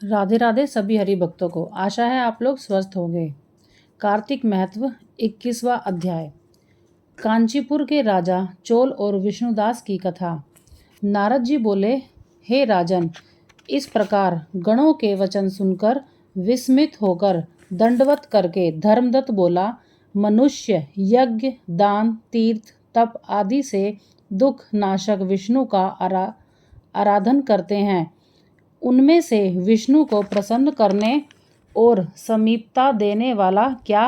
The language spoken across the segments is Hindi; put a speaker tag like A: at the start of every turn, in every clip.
A: राधे राधे सभी हरि भक्तों को। आशा है आप लोग स्वस्थ होंगे। कार्तिक महत्व 21वां अध्याय। कांचीपुर के राजा चोल और विष्णुदास की कथा। नारद जी बोले, हे राजन, इस प्रकार गणों के वचन सुनकर विस्मित होकर दंडवत करके धर्मदत्त बोला, मनुष्य यज्ञ, दान, तीर्थ, तप आदि से दुख नाशक विष्णु का आराधन करते हैं। उनमें से विष्णु को प्रसन्न करने और समीपता देने वाला क्या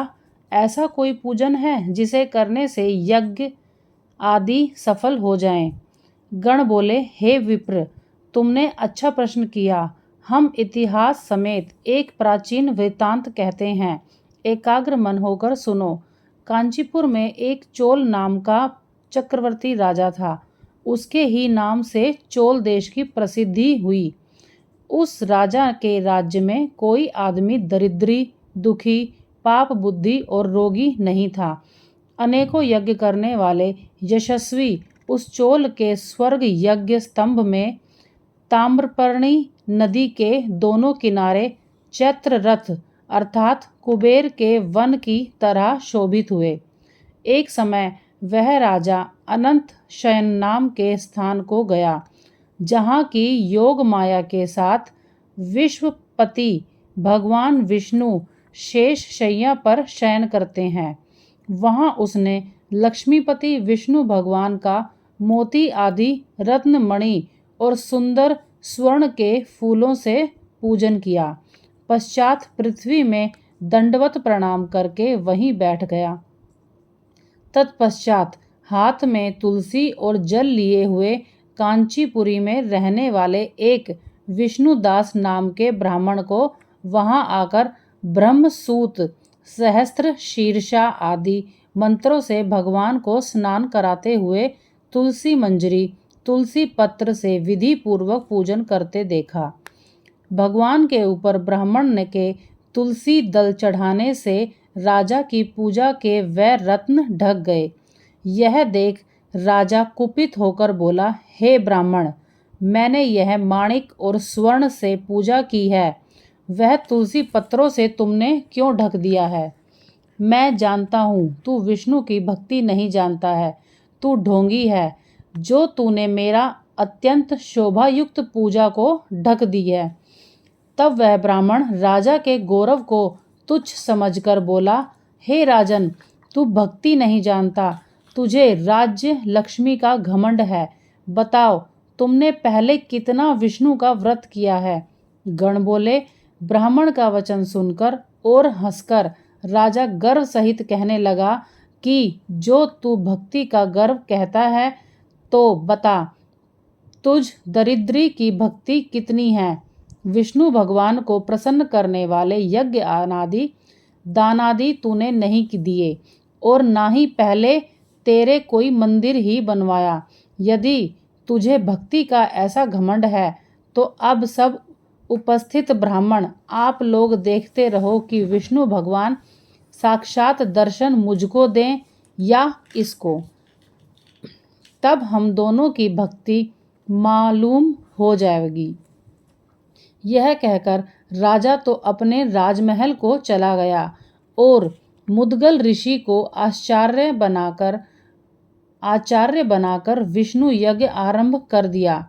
A: ऐसा कोई पूजन है जिसे करने से यज्ञ आदि सफल हो जाएं? गण बोले, हे विप्र, तुमने अच्छा प्रश्न किया। हम इतिहास समेत एक प्राचीन वृत्तांत कहते हैं, एकाग्र मन होकर सुनो। कांचीपुर में एक चोल नाम का चक्रवर्ती राजा था। उसके ही नाम से चोल देश की प्रसिद्धि हुई। उस राजा के राज्य में कोई आदमी दरिद्री, दुखी, पाप बुद्धि और रोगी नहीं था। अनेकों यज्ञ करने वाले यशस्वी उस चोल के स्वर्ग यज्ञ स्तंभ में ताम्रपर्णी नदी के दोनों किनारे चैत्र रथ अर्थात कुबेर के वन की तरह शोभित हुए। एक समय वह राजा अनंत शयन नाम के स्थान को गया, जहाँ की योग माया के साथ विश्वपति भगवान विष्णु शेष शैया पर शयन करते हैं। वहाँ उसने लक्ष्मीपति विष्णु भगवान का मोती आदि रत्न मणि और सुंदर स्वर्ण के फूलों से पूजन किया। पश्चात पृथ्वी में दंडवत प्रणाम करके वहीं बैठ गया। तत्पश्चात हाथ में तुलसी और जल लिए हुए कांचीपुरी में रहने वाले एक विष्णुदास नाम के ब्राह्मण को वहां आकर ब्रह्मसूत, सहस्त्र शीर्षा आदि मंत्रों से भगवान को स्नान कराते हुए तुलसी मंजरी, तुलसी पत्र से विधि पूर्वक पूजन करते देखा। भगवान के ऊपर ब्राह्मण ने के तुलसी दल चढ़ाने से राजा की पूजा के वह रत्न ढक गए। यह देख राजा कुपित होकर बोला, हे ब्राह्मण, मैंने यह माणिक और स्वर्ण से पूजा की है, वह तुलसी पत्रों से तुमने क्यों ढक दिया है? मैं जानता हूँ तू विष्णु की भक्ति नहीं जानता है, तू ढोंगी है, जो तूने मेरा अत्यंत शोभायुक्त पूजा को ढक दी है। तब वह ब्राह्मण राजा के गौरव को तुच्छ समझकर बोला, हे राजन, तू भक्ति नहीं जानता, तुझे राज्य लक्ष्मी का घमंड है। बताओ, तुमने पहले कितना विष्णु का व्रत किया है? गण बोले, ब्राह्मण का वचन सुनकर और हंसकर राजा गर्व सहित कहने लगा कि जो तू भक्ति का गर्व कहता है, तो बता, तुझ दरिद्री की भक्ति कितनी है? विष्णु भगवान को प्रसन्न करने वाले यज्ञ अनादि दानादि तूने नहीं दिए और ना ही पहले तेरे कोई मंदिर ही बनवाया। यदि तुझे भक्ति का ऐसा घमंड है तो अब सब उपस्थित ब्राह्मण आप लोग देखते रहो कि विष्णु भगवान साक्षात दर्शन मुझको दें या इसको, तब हम दोनों की भक्ति मालूम हो जाएगी। यह कहकर राजा तो अपने राजमहल को चला गया और मुद्गल ऋषि को आचार्य बनाकर विष्णु यज्ञ आरंभ कर दिया।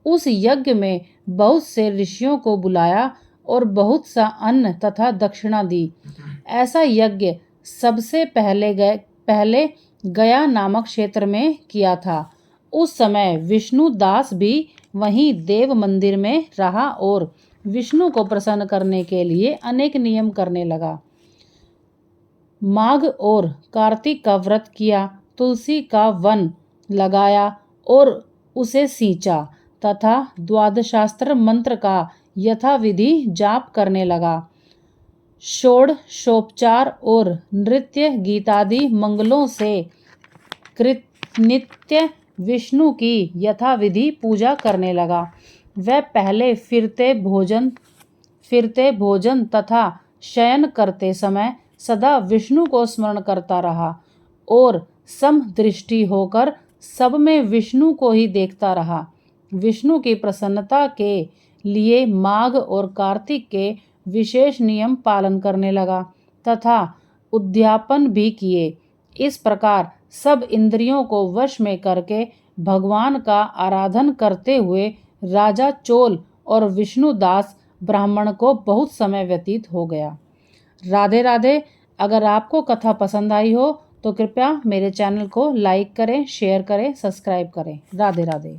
A: उस यज्ञ में बहुत से ऋषियों को बुलाया और बहुत सा अन्न तथा दक्षिणा दी। ऐसा यज्ञ सबसे पहले गया नामक क्षेत्र में किया था। उस समय विष्णु दास भी वहीं देव मंदिर में रहा और विष्णु को प्रसन्न करने के लिए अनेक नियम करने लगा। माघ और कार्तिक का व्रत किया, तुलसी का वन लगाया और उसे सींचा तथा द्वादशास्त्र मंत्र का यथाविधि जाप करने लगा। षोडशोपचार और नृत्य गीतादि मंगलों से नित्य विष्णु की यथाविधि पूजा करने लगा। वह पहले फिरते भोजन तथा शयन करते समय सदा विष्णु को स्मरण करता रहा और समदृष्टि होकर सब में विष्णु को ही देखता रहा। विष्णु की प्रसन्नता के लिए माघ और कार्तिक के विशेष नियम पालन करने लगा तथा उद्यापन भी किए। इस प्रकार सब इंद्रियों को वश में करके भगवान का आराधन करते हुए राजा चोल और विष्णुदास ब्राह्मण को बहुत समय व्यतीत हो गया। राधे राधे। अगर आपको कथा पसंद आई हो तो कृपया मेरे चैनल को लाइक करें, शेयर करें, सब्सक्राइब करें। राधे राधे।